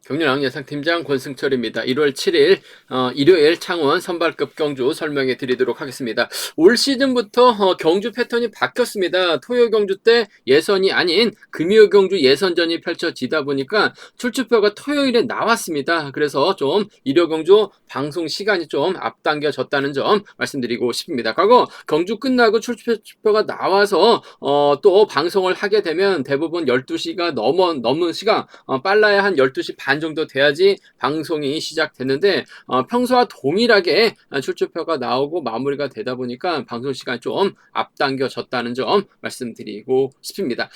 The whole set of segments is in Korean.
경륜왕 예상팀장 권승철입니다. 1월 7일 일요일 창원 선발급 경주 설명해 드리도록 하겠습니다. 올 시즌부터 경주 패턴이 바뀌었습니다. 토요 경주 때 예선이 아닌 금요 경주 예선전이 펼쳐지다 보니까 출주표가 토요일에 나왔습니다. 그래서 좀 일요 경주 방송 시간이 좀 앞당겨졌다는 점 말씀드리고 싶습니다. 과거 경주 끝나고 출주표가 나와서 또 방송을 하게 되면 대부분 12시가 넘는 시간, 빨라야 한 12시 반 정도 돼야지 방송이 시작됐는데 평소와 동일하게 출주표가 나오고 마무리가 되다 보니까 방송 시간이 좀 앞당겨졌다는 점 말씀드리고 싶습니다.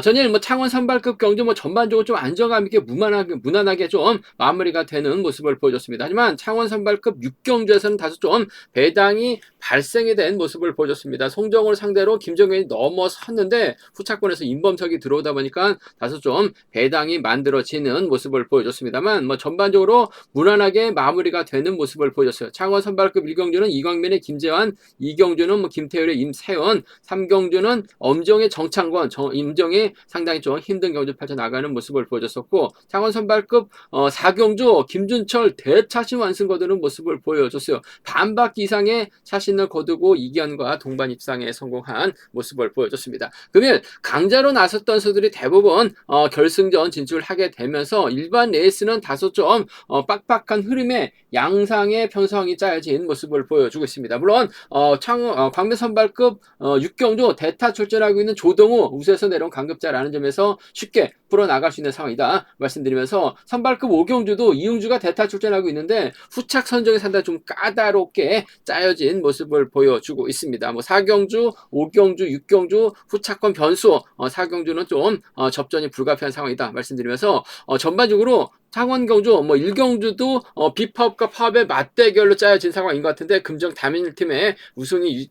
전일 창원 선발급 경주 전반적으로 좀 안정감 있게 무난하게 좀 마무리가 되는 모습을 보여줬습니다. 하지만 창원 선발급 6경주에서는 다소 좀 배당이 발생이 된 모습을 보여줬습니다. 송정호를 상대로 김정현이 넘어섰는데 후차권에서 임범석이 들어오다 보니까 다소 좀 배당이 만들어지는 모습을 보여줬습니다만 전반적으로 무난하게 마무리가 되는 모습을 보여줬어요. 창원 선발급 1경주는 이광민의 김재환, 2경주는 김태율의 임세원, 3경주는 엄정의 정창권, 임정이 상당히 좀 힘든 경주 펼쳐나가는 모습을 보여줬었고, 창원 선발급 4경주 김준철 대차심 완승 거두는 모습을 보여줬어요. 반바퀴 이상의 차신을 거두고 이견과 동반 입상에 성공한 모습을 보여줬습니다. 금일 강자로 나섰던 선수들이 대부분 결승전 진출하게 되면서 일반 레이스는 다소 좀 빡빡한 흐름에 양상의 편성이 짜여진 모습을 보여주고 있습니다. 물론 광명 선발급 6경주 대타 출전하고 있는 조동우 우세에서 내려온 강급자라는 점에서 쉽게 풀어나갈 수 있는 상황이다 말씀드리면서, 선발급 5경주도 이응주가 대타 출전하고 있는데 후착 선정이 상당히 좀 까다롭게 짜여진 모습을 보여주고 있습니다. 4경주, 5경주, 6경주 후차권 변수, 4경주는 좀 접전이 불가피한 상황이다 말씀드리면서, 전반적으로 창원 경주 1경주도 비파업과 파업의 맞대결로 짜여진 상황인 것 같은데 금정 다민일팀의 우승이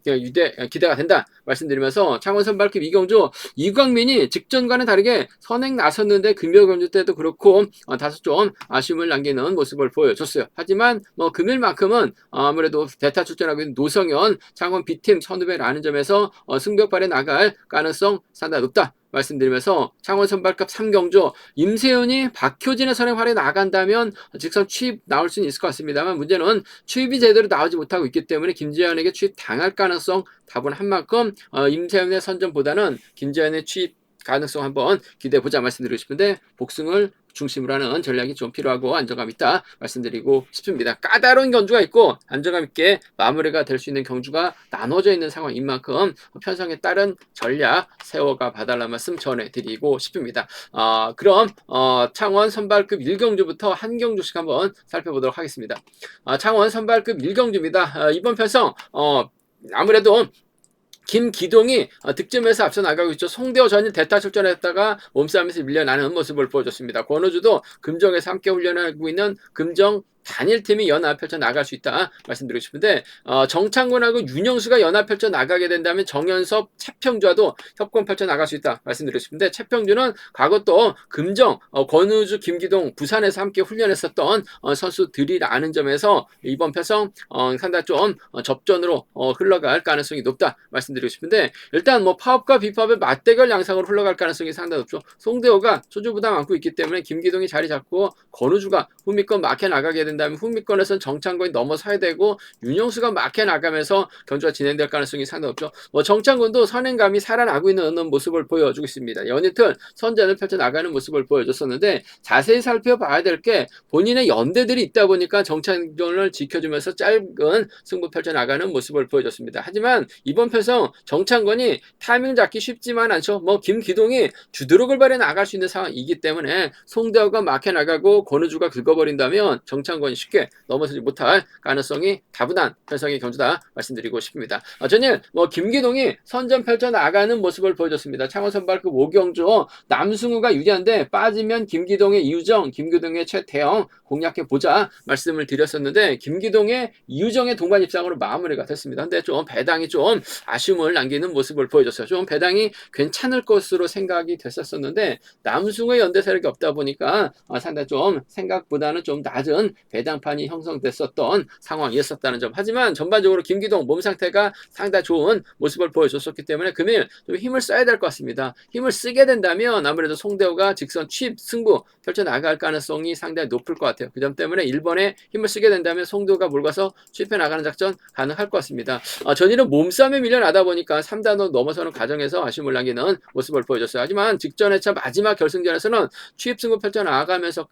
기대가 된다 말씀드리면서, 창원 선발급 2경주 이광민이 직전과는 다르게 선행 나섰는데 금요 경주 때도 그렇고 다소 좀 아쉬움을 남기는 모습을 보여줬어요. 하지만 금일만큼은 아무래도 대타 출전하고 있는 노성현 창원 B팀 선후배라는 점에서 승벽발에 나갈 가능성 상당히 높다 말씀드리면서, 창원 선발급 3경주 임세훈이 박효진의 선행활에 나간다면 직선 추입 나올 수는 있을 것 같습니다만, 문제는 추입이 제대로 나오지 못하고 있기 때문에 김재현에게 추입 당할 가능성 다분한 만큼 임세훈의 선전보다는 김재현의 추입 가능성 한번 기대해보자 말씀드리고 싶은데, 복승을 중심으로 하는 전략이 좀 필요하고 안정감 있다 말씀드리고 싶습니다. 까다로운 경주가 있고 안정감 있게 마무리가 될 수 있는 경주가 나눠져 있는 상황인 만큼 편성에 따른 전략 세워가 봐달라는 말씀 전해드리고 싶습니다. 그럼 창원 선발급 1경주부터 한 경주씩 한번 살펴보도록 하겠습니다. 창원 선발급 1경주입니다. 이번 편성 아무래도 김기동이 득점에서 앞서 나가고 있죠. 송대호 전일 대타 출전했다가 몸싸움에서 밀려나는 모습을 보여줬습니다. 권호주도 금정에서 함께 훈련하고 있는 금정 단일팀이 연합 펼쳐 나갈 수 있다 말씀드리고 싶은데, 정창곤하고 윤영수가 연합 펼쳐 나가게 된다면 정현섭, 채평주와도 협공 펼쳐 나갈 수 있다 말씀드리고 싶은데, 채평주는 과거 또 금정, 권우주, 김기동 부산에서 함께 훈련했었던 선수들이라는 점에서 이번 편성 상당히 좀 접전으로 흘러갈 가능성이 높다 말씀드리고 싶은데, 일단 파업과 비파업의 맞대결 양상으로 흘러갈 가능성이 상당히 높죠. 송대호가 소주 부담 안고 있기 때문에 김기동이 자리 잡고 권우주가 후미권 막혀 나가게 된다면 후미권에서는 정창곤이 넘어서야 되고 윤영수가 막혀 나가면서 경주가 진행될 가능성이 상당히 높죠. 정창곤도 선행감이 살아나고 있는 모습을 보여주고 있습니다. 연이틀 선전을 펼쳐 나가는 모습을 보여줬었는데, 자세히 살펴봐야 될 게 본인의 연대들이 있다 보니까 정창곤을 지켜주면서 짧은 승부 펼쳐 나가는 모습을 보여줬습니다. 하지만 이번 편성 정창곤이 타이밍 잡기 쉽지만 않죠. 김기동이 주도력을 발휘해 나갈 수 있는 상황이기 때문에 송대호가 막혀 나가고 권우주가 긁어버린다면 정창곤이 쉽게 넘어서지 못할 가능성이 다분한 편성의 경주다 말씀드리고 싶습니다. 전일 김기동이 선전 펼쳐 나가는 모습을 보여줬습니다. 창원 선발급 5경주 남승우가 유리한데 빠지면 김기동의 이유정, 김기동의 최태영 공략해보자 말씀을 드렸었는데, 김기동의 이유정의 동반 입상으로 마무리가 됐습니다. 근데 좀 배당이 좀 아쉬움을 남기는 모습을 보여줬어요. 좀 배당이 괜찮을 것으로 생각이 됐었는데 남승우의 연대 세력이 없다 보니까 상당히 좀 생각보다는 좀 낮은 배당판이 형성됐었던 상황이었었다는 점. 하지만 전반적으로 김기동 몸 상태가 상당히 좋은 모습을 보여줬었기 때문에 금일 좀 힘을 써야 될 것 같습니다. 힘을 쓰게 된다면 아무래도 송대호가 직선 취입 승부 펼쳐나갈 가능성이 상당히 높을 것 같아요. 그 점 때문에 1번에 힘을 쓰게 된다면 송대호가 몰가서 취입해 나가는 작전 가능할 것 같습니다. 전일은 몸싸움에 밀려나다 보니까 3단으로 넘어서는 과정에서 아쉬움을 남기는 모습을 보여줬어요. 하지만 직전 회차 마지막 결승전에서는 취입 승부 펼쳐나가면서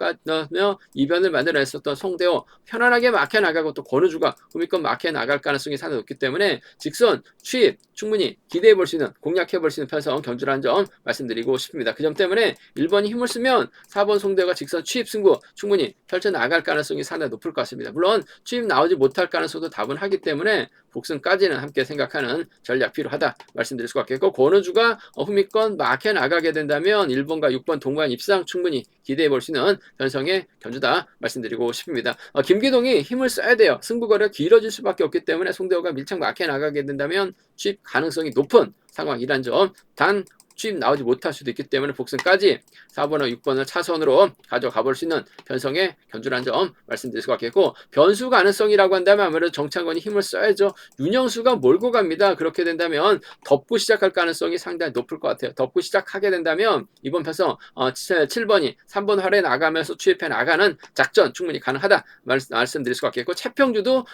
이변을 만들어냈었던 송대호 편안하게 막혀 나가고 또 권우주가 후미권 막혀 나갈 가능성이 상당히 높기 때문에 직선 취입 충분히 기대해 볼 수 있는 공략해 볼 수 있는 편성 경주라는 점 말씀드리고 싶습니다. 그 점 때문에 1번이 힘을 쓰면 4번 송대호가 직선 취입 승부 충분히 펼쳐나갈 가능성이 상당히 높을 것 같습니다. 물론 취입 나오지 못할 가능성도 다분하기 때문에 복승까지는 함께 생각하는 전략 필요하다 말씀드릴 수가 있겠고, 권우주가 후미권 막혀 나가게 된다면 1번과 6번 동반 입상 충분히 기대해 볼 수 있는 편성의 견주다 말씀드리고 싶습니다. 김기동이 힘을 써야 돼요. 승부거리가 길어질 수밖에 없기 때문에 송대호가 밀착 막혀 나가게 된다면 취입 가능성이 높은 상황이란 점, 단 취입 나오지 못할 수도 있기 때문에 복승까지 4번과 6번을 차선으로 가져가 볼 수 있는 편성의 견주란 점 말씀드릴 수가 있겠고, 변수 가능성이라고 한다면 아무래도 정창권이 힘을 써야죠. 윤영수가 몰고 갑니다. 그렇게 된다면 덮고 시작할 가능성이 상당히 높을 것 같아요. 덮고 시작하게 된다면 이번 편성 7번이 3번 활에 나가면서 취입해 나가는 작전 충분히 가능하다 말씀드릴 수가 있겠고, 최평주도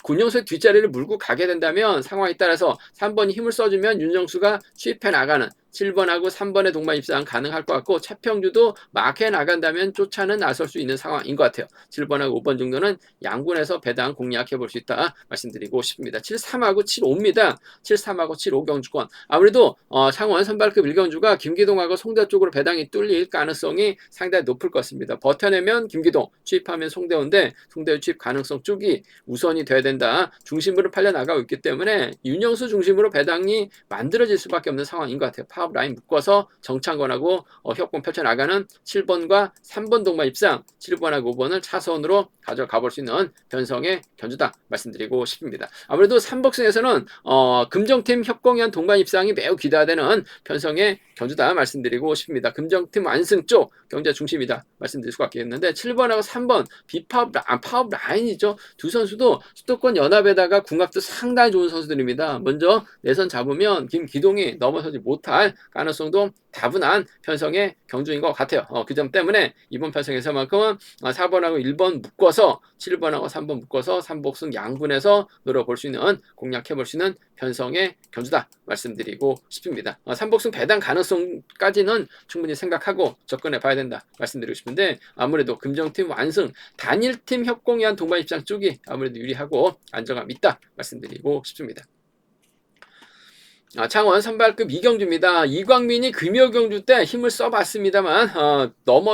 군영수의 뒷자리를 물고 가게 된다면 상황에 따라서 3번이 힘을 써주면 윤영수가 취입해 나가는 7번하고 3번의 동반 입상 가능할 것 같고, 최평주도 막해 나간다면 쫓아는 나설 수 있는 상황인 것 같아요. 7번하고 5번 정도는 양군에서 배당 공략해 볼 수 있다 말씀드리고 싶습니다. 73하고 75입니다. 73하고 75 경주권. 아무래도 창원 선발급 1경주가 김기동하고 송대호 쪽으로 배당이 뚫릴 가능성이 상당히 높을 것 같습니다. 버텨내면 김기동, 취입하면 송대호인데 송대호 취입 가능성 쪽이 우선이 돼야 된다. 중심으로 팔려나가고 있기 때문에 윤영수 중심으로 배당이 만들어질 수밖에 없는 상황인 것 같아요. 파업 라인 묶어서 정창권하고 협공 펼쳐나가는 7번과 3번 동반 입상, 7번하고 5번을 차선으로 가져가 볼 수 있는 변성의 견주다 말씀드리고 싶습니다. 아무래도 3복승에서는 금정팀 협공위한 동반 입상이 매우 기대되는 편성의 견주다 말씀드리고 싶습니다. 금정팀 완승 쪽 경제 중심이다 말씀드릴 수가 있겠는데, 7번하고 3번 파업 라인이죠. 두 선수도 수도권 연합에다가 궁합도 상당히 좋은 선수들입니다. 먼저 내선 잡으면 김기동이 넘어서지 못할 가능성도 다분한 편성의 경주인 것 같아요. 그 점 때문에 이번 편성에서만큼은 4번하고 1번 묶어서 7번하고 3번 묶어서 3복승 양분에서 노려볼 수 있는 공략해 볼 수 있는 편성의 견주다 말씀드리고 싶습니다. 3복승 배당 가능성까지는 충분히 생각하고 접근해 봐야 된다 말씀드리고 싶은데, 아무래도 금정팀 완승 단일팀 협공위한 동반 입장 쪽이 아무래도 유리하고 안정감 있다 말씀드리고 싶습니다. 창원 선발급 이경주입니다. 이광민이 금요경주 때 힘을 써봤습니다만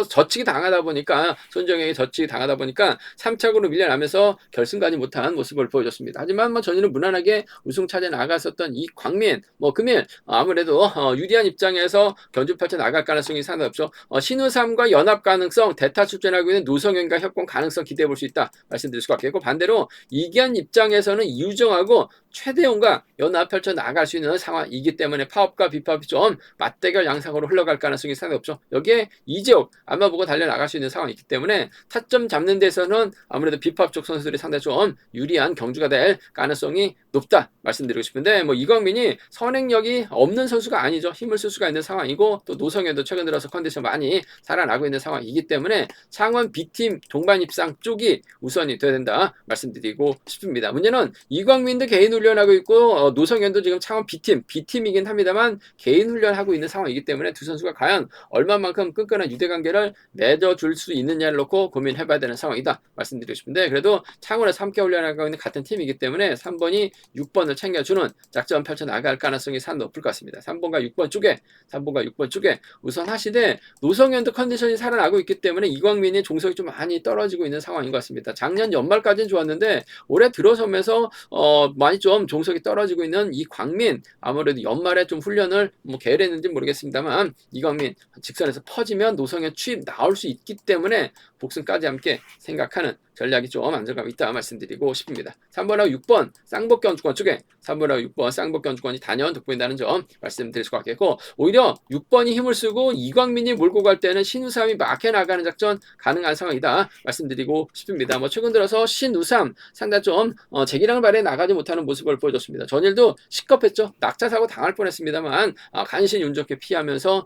젖히기 당하다 보니까, 손정영이 젖히기 당하다 보니까 3착으로 밀려나면서 결승가지 못한 모습을 보여줬습니다. 하지만 전일은 무난하게 우승 차지해 나갔었던 이광민, 금일 아무래도 유리한 입장에서 견주 펼쳐 나갈 가능성이 상당히 없죠. 신우삼과 연합 가능성, 대타 출전하고 있는 노성현과 협공 가능성 기대해 볼 수 있다 말씀드릴 수가 있겠고, 반대로 이기한 입장에서는 이우정하고 최대용과 연합 펼쳐 나갈 수 있는 상황이기 때문에 파업과 비파업이 좀 맞대결 양상으로 흘러갈 가능성이 상당히 없죠. 여기에 이재욱 안마 보고 달려나갈 수 있는 상황이 있기 때문에 타점 잡는 데서는 아무래도 비파업 쪽 선수들이 상당히 좀 유리한 경주가 될 가능성이 높다 말씀드리고 싶은데, 이광민이 선행력이 없는 선수가 아니죠. 힘을 쓸 수가 있는 상황이고, 또 노성현도 최근 들어서 컨디션 많이 살아나고 있는 상황이기 때문에 창원 B팀 동반 입상 쪽이 우선이 돼야 된다 말씀드리고 싶습니다. 문제는 이광민도 개인 훈련하고 있고 노성현도 지금 창원 B팀이긴 합니다만 개인 훈련하고 있는 상황이기 때문에 두 선수가 과연 얼마만큼 끈끈한 유대관계를 맺어줄 수 있느냐를 놓고 고민해봐야 되는 상황이다 말씀드리고 싶은데, 그래도 창원에서 함께 훈련하고 있는 같은 팀이기 때문에 3번이 6번을 챙겨주는 작전 펼쳐나갈 가능성이 상당히 높을 것 같습니다. 3번과 6번 쪽에 우선 하시되, 노성현도 컨디션이 살아나고 있기 때문에 이광민이 종속이 좀 많이 떨어지고 있는 상황인 것 같습니다. 작년 연말까지는 좋았는데 올해 들어서면서 많이 좀 종속이 떨어지고 있는 이광민, 아무래도 연말에 좀 훈련을 게을했는지 모르겠습니다만 이광민 직선에서 퍼지면 노성현 취입 나올 수 있기 때문에 복승까지 함께 생각하는 전략이 좀 안정감 있다 말씀드리고 싶습니다. 3번하고 6번 쌍복기 건주권 쪽에 3번하고 6번 쌍복기 건주권이 단연 돋보인다는 점 말씀드릴 수가 있겠고, 오히려 6번이 힘을 쓰고 이광민이 몰고 갈 때는 신우삼이 막혀 나가는 작전 가능한 상황이다 말씀드리고 싶습니다. 뭐 최근 들어서 신우삼 상당히 좀 제기량을 발휘해 나가지 못하는 모습을 보여줬습니다. 전일도 시겁했죠. 낙차 사고 당할 뻔했습니다만 간신히 운 좋게 피하면서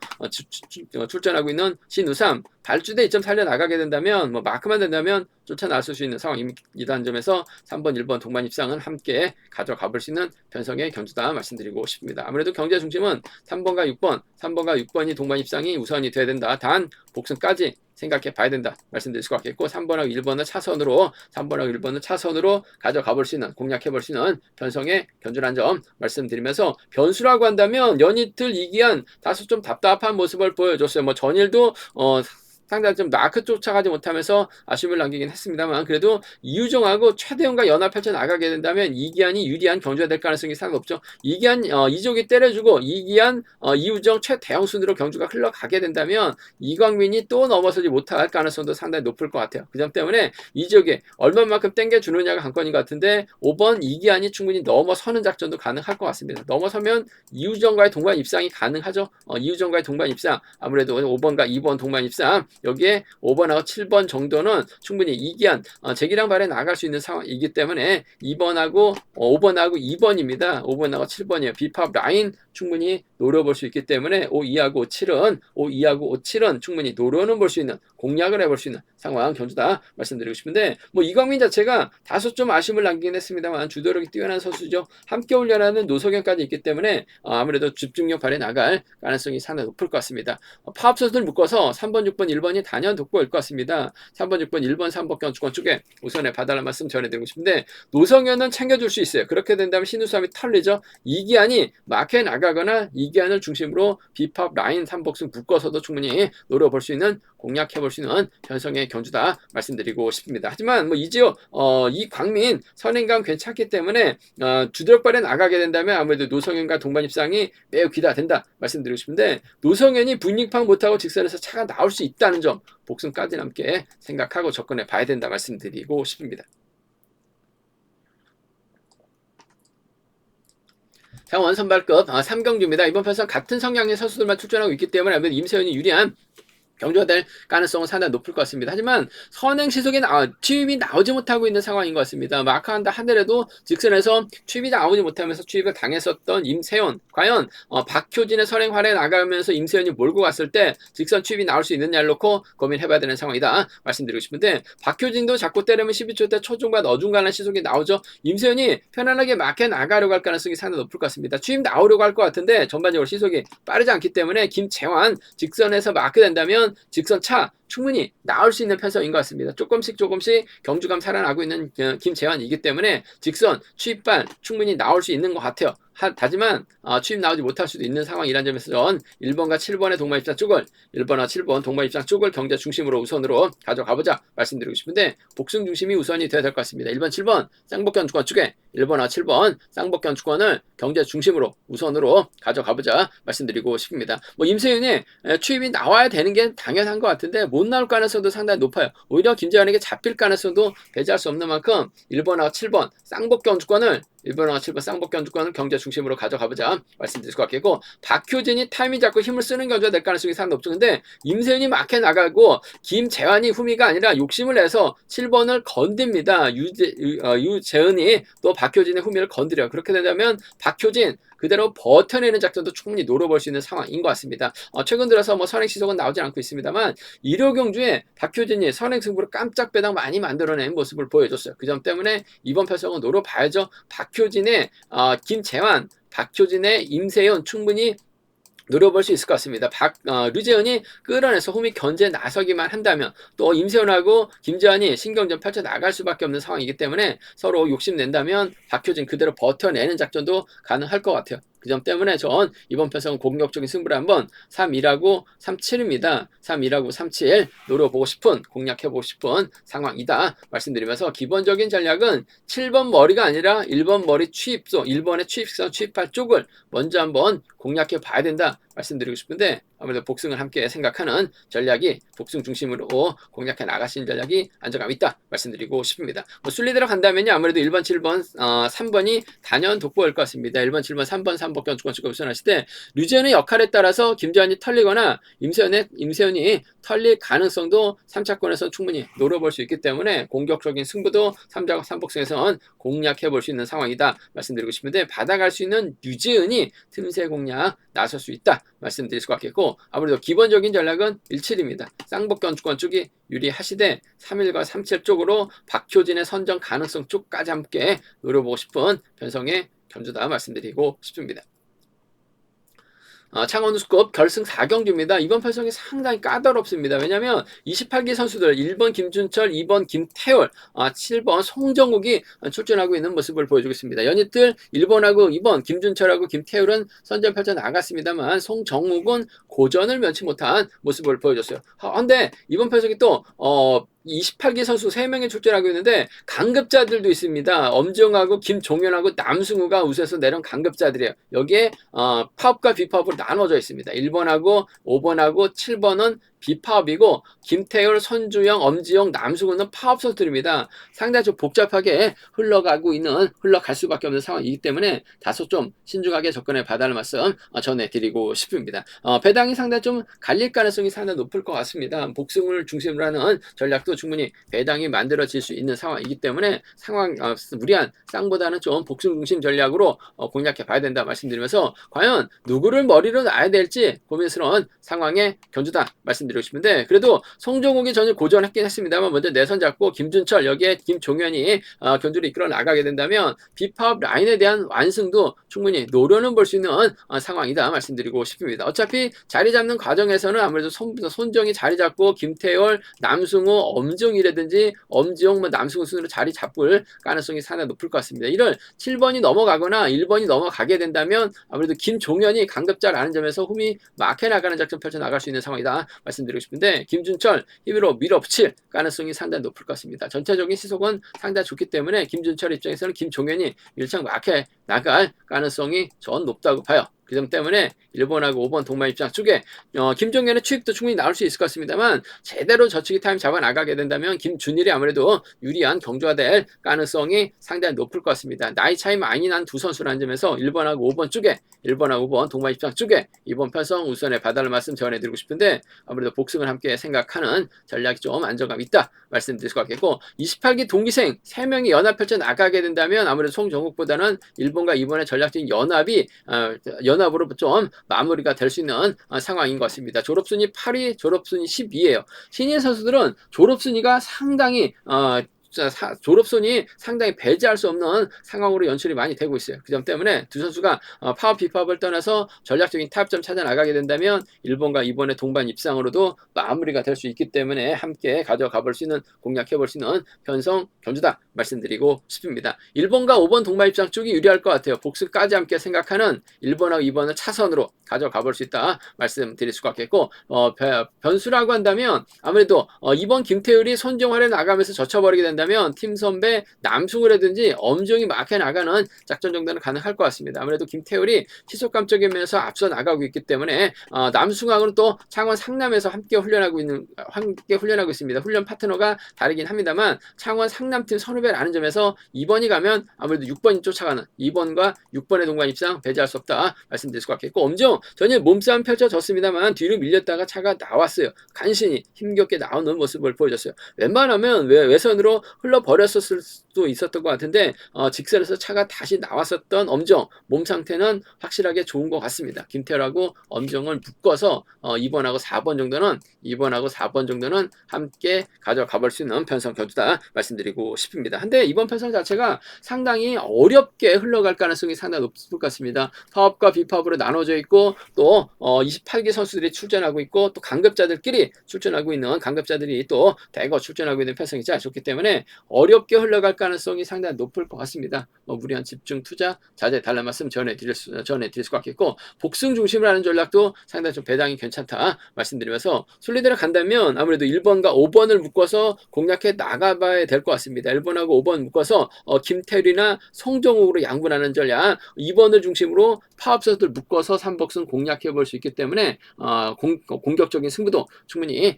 출전하고 있는 신우삼 발주대 2점 살려 나가게 된다면, 뭐 마크만 된다면 쫓아나설 수 있는 상황이라는 점에서 3번, 1번 동반 입상은 함께 가져가 볼 수 있는 편성의 경주다 말씀드리고 싶습니다. 아무래도 경제 중심은 3번과 6번이 동반 입상이 우선이 돼야 된다. 단 복승까지 생각해 봐야 된다 말씀드릴 수가 있겠고, 3번하고 1번은 차선으로 가져가 볼 수 있는, 공략해 볼 수 있는 편성의 견주란 점 말씀드리면서, 변수라고 한다면 연이틀 이기한 다소 좀 답답한 모습을 보여줬어요. 뭐 전일도 상당히 좀 마크 쫓아가지 못하면서 아쉬움을 남기긴 했습니다만, 그래도 이우정하고 최대훈과 연합 펼쳐 나가게 된다면 이기한이 유리한 경주가 될 가능성이 상당히 높죠. 이기한 이족이 때려주고 이기한 이우정 최대형 순으로 경주가 흘러가게 된다면 이광민이 또 넘어서지 못할 가능성도 상당히 높을 것 같아요. 그 점 때문에 이족에 얼마만큼 땡겨주느냐가 관건인 것 같은데, 5번 이기한이 충분히 넘어서는 작전도 가능할 것 같습니다. 넘어서면 이우정과의 동반 입상이 가능하죠. 이우정과의 동반 입상, 아무래도 5번과 2번 동반 입상, 여기에 5번하고 7번 정도는 충분히 이기한 제기량 발에 나갈 수 있는 상황이기 때문에 5번하고 2번입니다. 5번하고 7번이에요. 비팝 라인 충분히 노려볼 수 있기 때문에 5, 2하고 7은 충분히 노려는 볼 수 있는, 공략을 해볼 수 있는 상황 경주다 말씀드리고 싶은데, 뭐 이광민 자체가 다소 좀 아쉬움을 남기긴 했습니다만 주도력이 뛰어난 선수죠. 함께 훈련하는 노석현까지 있기 때문에 아무래도 집중력 발에 나갈 가능성이 상당히 높을 것 같습니다. 파업 선수들 묶어서 3번, 6번, 1번이 단연 돋보일 것 같습니다. 3번, 6번, 1번, 3번 견주권 쪽에 우선에 봐달라는 말씀 전해드리고 싶은데, 노성현은 챙겨줄 수 있어요. 그렇게 된다면 신우삼이 털리죠. 이기한이 막혀 나가거나 이기한을 중심으로 비팝 라인 3복승 묶어서도 충분히 노려볼 수 있는, 공략해볼 수 있는 변성의 경주다 말씀드리고 싶습니다. 하지만 뭐 이지호, 이광민 선행감 괜찮기 때문에 주도력발에 나가게 된다면 아무래도 노성현과 동반 입상이 매우 기대된다 말씀드리고 싶은데, 노성현이 분익팡 못하고 직선에서 차가 나올 수 있다는 점, 복승까지 함께 생각하고 접근해 봐야 된다 말씀드리고 싶습니다. 장원 선발급 3경주입니다. 이번 편성 같은 성향의 선수들만 출전하고 있기 때문에 아무래도 임세현이 유리한 경주가 될 가능성은 상당히 높을 것 같습니다. 하지만 선행 시속에 취입이 나오지 못하고 있는 상황인 것 같습니다. 마크한다 하더라도 직선에서 취입이 나오지 못하면서 취입을 당했었던 임세현, 과연 박효진의 선행 활에 나가면서 임세현이 몰고 갔을 때 직선 취입이 나올 수 있느냐를 놓고 고민해봐야 되는 상황이다 말씀드리고 싶은데, 박효진도 자꾸 때리면 12초 때 초중반 어중간한 시속이 나오죠. 임세현이 편안하게 막혀 나가려고 할 가능성이 상당히 높을 것 같습니다. 취입 나오려고 할 것 같은데 전반적으로 시속이 빠르지 않기 때문에 김재환 직선에서 마크 된다면 직선 차 충분히 나올 수 있는 편성인 것 같습니다. 조금씩 경주감 살아나고 있는 김재환이기 때문에 직선 취입발 충분히 나올 수 있는 것 같아요. 하지만 취입 나오지 못할 수도 있는 상황이라는 점에서 전 1번과 7번의 동반 입상 쪽을, 1번과 7번 동반 입상 쪽을 경제 중심으로 우선으로 가져가보자 말씀드리고 싶은데, 복승 중심이 우선이 되어야 될 것 같습니다. 1번, 7번 쌍복견 주권 쪽에 1번과 7번 쌍복견 주권을 경제 중심으로 우선으로 가져가보자 말씀드리고 싶습니다. 뭐 임세윤이 취입이 나와야 되는 게 당연한 것 같은데 못 나올 가능성도 상당히 높아요. 오히려 김재환에게 잡힐 가능성도 배제할 수 없는 만큼 1번하고 7번 쌍복견 주권을, 1번하고 7번 쌍복견 주권을 경제 중심으로 가져가보자 말씀드릴 것 같겠고, 박효진이 타이밍 잡고 힘을 쓰는 경주가 될 가능성이 상당히 높죠. 근데 임세윤이 막혀 나가고 김재환이 후미가 아니라 욕심을 내서 7번을 건듭니다. 유재은이 또 박효진의 후미를 건드려요. 그렇게 된다면 박효진 그대로 버텨내는 작전도 충분히 노려볼 수 있는 상황인 것 같습니다. 최근 들어서 뭐 선행 시속은 나오지 않고 있습니다만 일요경주에 박효진이 선행 승부를 깜짝 배당 많이 만들어낸 모습을 보여줬어요. 그 점 때문에 이번 편성은 노려봐야죠. 박효진의 김재환, 박효진의 임세현 충분히 노려볼 수 있을 것 같습니다. 류재은이 끌어내서 홈이 견제 나서기만 한다면 또 임세훈하고 김재환이 신경전 펼쳐 나갈 수밖에 없는 상황이기 때문에 서로 욕심낸다면 박효진 그대로 버텨내는 작전도 가능할 것 같아요. 그 점 때문에 전 이번 편성은 공격적인 승부를 한번 3-2하고 3-7입니다. 3-2하고 3-7 노려보고 싶은, 공략해보고 싶은 상황이다 말씀드리면서, 기본적인 전략은 7번 머리가 아니라 1번 머리 취입소, 1번의 취입선 취입할 쪽을 먼저 한번 공략해 봐야 된다 말씀드리고 싶은데 아무래도 복승을 함께 생각하는 전략이 복승 중심으로 공략해 나가시는 전략이 안정감 있다 말씀드리고 싶습니다. 뭐 순리대로 간다면요 아무래도 1번, 7번, 3번이 단연 돋보일 것 같습니다. 1번, 7번, 3번, 3번 견주권 우선하실 때 류지현의 역할에 따라서 김재환이 털리거나 임세현이 털릴 가능성도 3차권에서 충분히 노려볼 수 있기 때문에 공격적인 승부도 3복승에선 공략해 볼 수 있는 상황이다 말씀드리고 싶은데 받아갈 수 있는 류지은이 틈새 공략 나설 수 있다 말씀드릴 수 같겠고 아무래도 기본적인 전략은 17입니다. 쌍복 견주권 쪽이 유리하시되 3일과 37 쪽으로 박효진의 선정 가능성 쪽까지 함께 노려보고 싶은 편성의 견주다 말씀드리고 싶습니다. 창원우스컵 결승 4경기입니다. 이번 편성이 상당히 까다롭습니다. 왜냐하면 28기 선수들 1번 김준철, 2번 김태울, 7번 송정욱이 출전하고 있는 모습을 보여주고 있습니다. 연이틀 1번하고 2번 김준철하고 김태울은 선전 펼쳐 나갔습니다만 송정욱은 고전을 면치 못한 모습을 보여줬어요. 그런데 이번 편성이 또 28기 선수 3명이 출전하고 있는데 강급자들도 있습니다. 엄지영하고 김종현하고 남승우가 우수해서 내려온 강급자들이에요. 여기에 파업과 비파업으로 나눠져 있습니다. 1번하고 5번하고 7번은 비파업이고 김태율, 선주영, 엄지영, 남승우는 파업 선수들입니다. 상당히 좀 복잡하게 흘러갈 수밖에 없는 상황이기 때문에 다소 좀 신중하게 접근해 봐달라는 말씀 전해드리고 싶습니다. 배당이 상당히 좀 갈릴 가능성이 상당히 높을 것 같습니다. 복승을 중심으로 하는 전략도 충분히 배당이 만들어질 수 있는 상황이기 때문에 무리한 쌍보다는 좀 복승 중심 전략으로 공략해 봐야 된다 말씀드리면서 과연 누구를 머리로 놔야 될지 고민스러운 상황의 견주다 말씀드리고 싶은데 그래도 송정욱이 전혀 고전했긴 했습니다만 먼저 내선 잡고 김준철 여기에 김종현이 견주를 이끌어 나가게 된다면 비파업 라인에 대한 완승도 충분히 노려는 볼 수 있는 상황이다 말씀드리고 싶습니다. 어차피 자리 잡는 과정에서는 아무래도 손정이 자리 잡고 김태열, 남승우, 엄지용이라든지 엄지용, 남승우 순으로 자리 잡을 가능성이 상당히 높을 것 같습니다. 이를 7번이 넘어가거나 1번이 넘어가게 된다면 아무래도 김종현이 강급자라는 점에서 홈이 막혀 나가는 작전 펼쳐 나갈 수 있는 상황이다 말씀드리고 싶은데 김준철 힘으로 밀어붙일 가능성이 상당히 높을 것 같습니다. 전체적인 시속은 상당히 좋기 때문에 김준철 입장에서는 김종현이 밀착 막혀 나갈 가능성이 전 높다고 봐요. 그 점 때문에 1번하고 5번 동반 입장 쪽에 김종현의 추입도 충분히 나올 수 있을 것 같습니다만 제대로 저치기 타임 잡아 나가게 된다면 김준일이 아무래도 유리한 경주가 될 가능성이 상당히 높을 것 같습니다. 나이 차이 많이 난 두 선수라는 점에서 1번하고 5번 쪽에 1번하고 5번 동반 입장 쪽에 이번 편성 우선에 봐달라는 말씀 전해드리고 싶은데 아무래도 복승을 함께 생각하는 전략이 좀 안정감 있다 말씀드릴 수 같겠고 28기 동기생 3명이 연합 펼쳐 나가게 된다면 아무래도 송정욱보다는 1번과 2번의 전략적인 연합으로 좀 마무리가 될 수 있는 상황인 것 같습니다. 졸업순위 8위, 졸업순위 12위예요. 신인 선수들은 졸업순위가 상당히 졸업순위 상당히 배제할 수 없는 상황으로 연출이 많이 되고 있어요. 그 점 때문에 두 선수가 파업 비파업을 떠나서 전략적인 타협점 찾아 나가게 된다면 1번과 2번의 동반 입상으로도 마무리가 될 수 있기 때문에 함께 가져가 볼 수 있는 공략해 볼 수 있는 편성 견주다 말씀드리고 싶습니다. 1번과 5번 동반 입상 쪽이 유리할 것 같아요. 복수까지 함께 생각하는 1번하고 2번을 차선으로 가져가 볼 수 있다 말씀드릴 수가 있겠고 변수라고 한다면 아무래도 2번 김태율이 손정환에 나가면서 젖혀버리게 된다면 팀 선배 남승우라든지 엄지용이 막혀 나가는 작전 정도는 가능할 것 같습니다. 아무래도 김태율이 시속감적인 면에서 앞서 나가고 있기 때문에 남승우하고는 또 창원 상남에서 함께 훈련하고 있습니다. 훈련 파트너가 다르긴 합니다만 창원 상남팀 선후배라는 점에서 2번이 가면 아무래도 6번이 쫓아가는 2번과 6번의 동반 입상 배제할 수 없다 말씀드릴 수 같겠고 엄지용 전혀 몸싸움 펼쳐졌습니다만 뒤로 밀렸다가 차가 나왔어요. 간신히 힘겹게 나오는 모습을 보여줬어요. 웬만하면 외선으로 흘러버렸을 수도 있었던 것 같은데 직선에서 차가 다시 나왔었던 엄지용 몸 상태는 확실하게 좋은 것 같습니다. 김태열하고 엄지용을 묶어서 2번하고 4번 정도는 함께 가져가 볼 수 있는 편성 견주다 말씀드리고 싶습니다. 근데 이번 편성 자체가 상당히 어렵게 흘러갈 가능성이 상당히 높을 것 같습니다. 파업과 비파업으로 나눠져 있고 또 28기 선수들이 출전하고 있고 또 강급자들끼리 출전하고 있는 강급자들이 또 대거 출전하고 있는 편성이자 좋기 때문에 때문에 어렵게 흘러갈 가능성이 상당히 높을 것 같습니다. 무리한 집중 투자 자제 달라는 말씀 전해드릴 수 같겠고, 복승 중심으로 하는 전략도 상당히 좀 배당이 괜찮다 말씀드리면서, 순리대로 간다면 아무래도 1번과 5번을 묶어서 공략해 나가봐야 될 것 같습니다. 1번하고 5번 묶어서 김태리나 송정욱으로 양분하는 전략, 2번을 중심으로 파업 선수들 묶어서 3복승 공략해 볼 수 있기 때문에 공격적인 승부도 충분히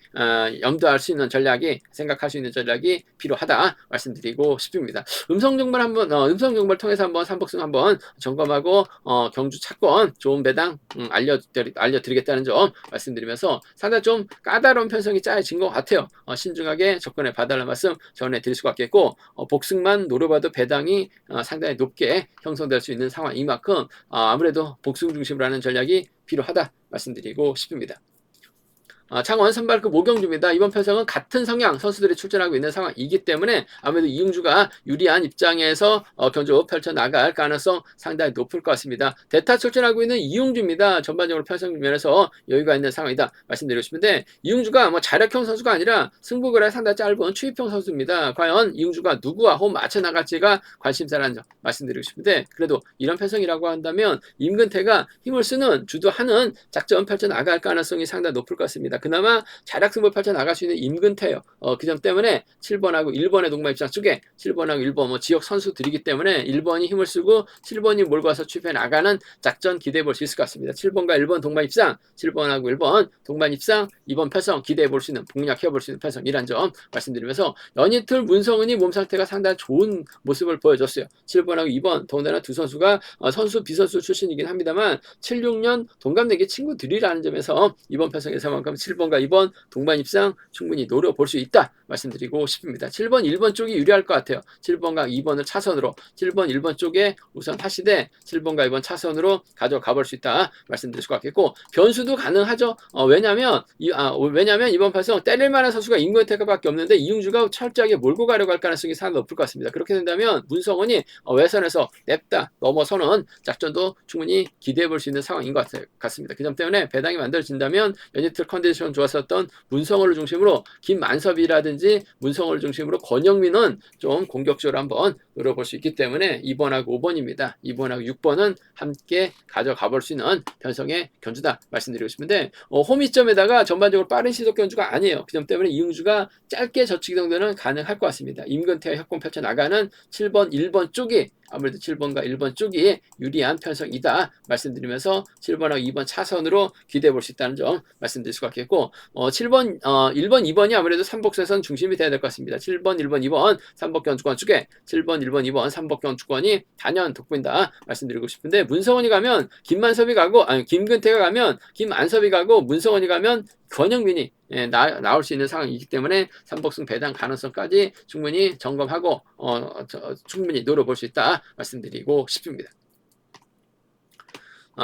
염두할 수 있는 전략이, 생각할 수 있는 전략이 필요하다 말씀드리고 싶습니다. 음성 정보를 통해서 한번 3복승 한번 점검하고 경주 차권 좋은 배당 알려드리겠다는 점 말씀드리면서, 상당히 좀 까다로운 편성이 짜여진 것 같아요. 신중하게 접근해 봐달라는 말씀 전해드릴 수 같겠고, 복승만 노려봐도 배당이 상당히 높게 형성될 수 있는 상황인 만큼 아무래도 복승 중심으로 하는 전략이 필요하다 말씀드리고 싶습니다. 창원 선발급 오경주입니다. 이번 편성은 같은 성향 선수들이 출전하고 있는 상황이기 때문에 아무래도 이응주가 유리한 입장에서 경주 펼쳐나갈 가능성 상당히 높을 것 같습니다. 대타 출전하고 있는 이응주입니다. 전반적으로 편성 면에서 여유가 있는 상황이다 말씀드리고 싶은데, 이응주가 자력형 선수가 아니라 승부거래 상당히 짧은 추입형 선수입니다. 과연 이응주가 누구와 호흡 맞춰 나갈지가 관심사라는 점 말씀드리고 싶은데, 그래도 이런 편성이라고 한다면 임근태가 힘을 쓰는 주도하는 작전 펼쳐나갈 가능성이 상당히 높을 것 같습니다. 그나마 자력승부 펼쳐나갈 수 있는 임근태예요. 그 점 때문에 7번하고 1번의 동반 입장 쪽에 7번하고 1번 지역 선수들이기 때문에 1번이 힘을 쓰고 7번이 몰고 와서 추입해 나가는 작전 기대해 볼 수 있을 것 같습니다. 7번과 1번 동반 입장, 7번하고 1번 동반 입장, 2번 편성 기대해 볼 수 있는, 공략해 볼 수 있는 편성이란 점 말씀드리면서, 연이틀 문성은이 몸 상태가 상당히 좋은 모습을 보여줬어요. 7번하고 2번 더군다나 두 선수가 선수 비선수 출신이긴 합니다만 7, 6년 동갑내기 친구들이라는 점에서 이번 편성에서만큼 7번과 2번 동반 입상 충분히 노려볼 수 있다 말씀드리고 싶습니다. 7번, 1번 쪽이 유리할 것 같아요. 7번과 2번을 차선으로, 7번, 1번 쪽에 우선 하시되 7번과 2번 차선으로 가져가 볼 수 있다 말씀드릴 수 같겠고, 변수도 가능하죠. 왜냐면 이번 편성 때릴 만한 선수가 임근태가밖에 없는데 이응주가 철저하게 몰고 가려고 할 가능성이 상당히 높을 것 같습니다. 그렇게 된다면 문성원이 외선에서 냅다 넘어서는 작전도 충분히 기대해 볼 수 있는 상황인 것 같습니다. 그 점 때문에 배당이 만들어진다면 연이틀 컨디션 좋았었던 문성호를 중심으로 김만섭이라든지 문성호를 중심으로 권영민은 좀 공격적으로 한번 노려볼 수 있기 때문에 2번하고 5번입니다. 2번하고 6번은 함께 가져가 볼 수 있는 편성의 견주다 말씀드리고 싶은데, 홈이점에다가 전반적으로 빠른 시속 견주가 아니에요. 그 점 때문에 이응주가 짧게 저치기 정도는 가능할 것 같습니다. 임근태와 협공 펼쳐 나가는 7번, 1번 쪽이, 아무래도 7번과 1번 쪽이 유리한 편성이다 말씀드리면서 7번하고 2번 차선으로 기대해 볼 수 있다는 점 말씀드릴 수 같겠고, 1번, 2번이 아무래도 3복선에선 중심이 돼야 될 것 같습니다. 7번, 1번, 2번 3복경 주권 쪽에 7번, 1번, 2번 3복경 주권이 단연 돋보인다 말씀드리고 싶은데, 문성원이 가면 김만섭이 가고, 김근태가 가면 김만섭이 가고, 문성원이 가면 권영민이 나올 수 있는 상황이기 때문에 3복승 배당 가능성까지 충분히 점검하고 충분히 노려볼 수 있다 말씀드리고 싶습니다.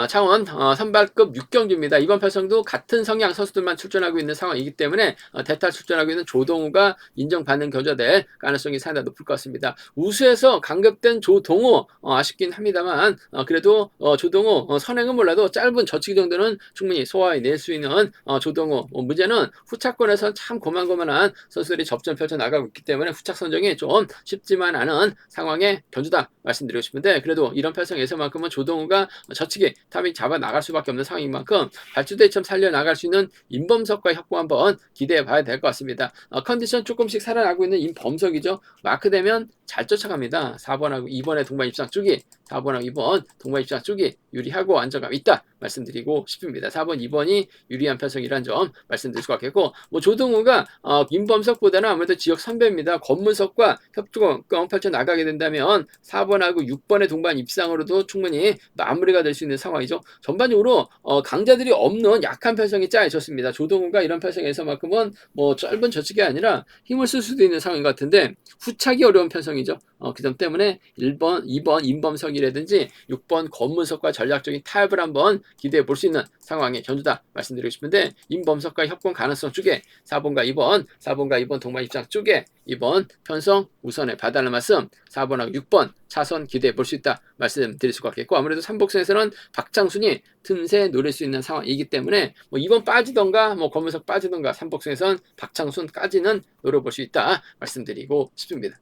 창원 선발급 6경주입니다. 이번 편성도 같은 성향 선수들만 출전하고 있는 상황이기 때문에 대타 출전하고 있는 조동우가 인정받는 견주될 가능성이 상당히 높을 것 같습니다. 우수에서 강급된 조동우 아쉽긴 합니다만 그래도 조동우 선행은 몰라도 짧은 저치기 정도는 충분히 소화해낼 수 있는 조동우, 문제는 후차권에서 참 고만고만한 선수들이 접전 펼쳐 나가고 있기 때문에 후착 선정이 좀 쉽지만 않은 상황의 견주다 말씀드리고 싶은데, 그래도 이런 편성에서만큼은 조동우가 저치기 탑이 잡아 나갈 수밖에 없는 상황인 만큼 발주대처럼 살려 나갈 수 있는 임범석과 협공 한번 기대해 봐야 될 것 같습니다. 컨디션 조금씩 살아나고 있는 임범석이죠. 마크되면 잘 쫓아갑니다. 4번하고 2번의 동반 입상 쪽이, 4번하고 2번 동반 입상 쪽이 유리하고 안정감 있다 말씀드리고 싶습니다. 4번, 2번이 유리한 편성이라는 점 말씀드릴 수 같겠고, 조동우가 임범석보다는 아무래도 지역 선배입니다. 권문석과 협동 펼쳐 나가게 된다면 4번하고 6번의 동반 입상으로도 충분히 마무리가 될 수 있는 상황이죠. 전반적으로 강자들이 없는 약한 편성이 짜여졌습니다. 조동우가 이런 편성에서만큼은 짧은 저측이 아니라 힘을 쓸 수도 있는 상황인 것 같은데 후착이 어려운 편성이죠. 그 점 때문에 1번, 2번 임범석이라든지 6번 권문석과 전략적인 타협을 한번 기대해 볼 수 있는 상황의 견주다 말씀드리고 싶은데 임범석과 협공 가능성 쪽에 4번과 2번 동반 입장 쪽에 2번 편성 우선에 봐달라는 말씀 4번하고 6번 차선 기대해 볼 수 있다 말씀드릴 수가 있겠고 아무래도 삼복선에서는 박장순이 틈새 노릴 수 있는 상황이기 때문에 뭐 2번 빠지던가 뭐 검은석 빠지던가 삼복선에선 박장순까지는 노려볼 수 있다 말씀드리고 싶습니다.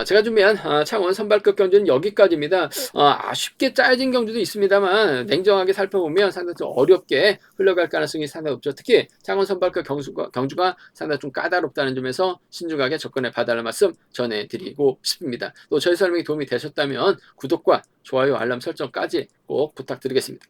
제가 준비한 창원 선발급 경주는 여기까지입니다. 아쉽게 짜여진 경주도 있습니다만 냉정하게 살펴보면 상당히 좀 어렵게 흘러갈 가능성이 상당히 높죠. 특히 창원 선발급 경주가 상당히 좀 까다롭다는 점에서 신중하게 접근해 봐달라는 말씀 전해드리고 싶습니다. 또 저희 설명이 도움이 되셨다면 구독과 좋아요 알람 설정까지 꼭 부탁드리겠습니다.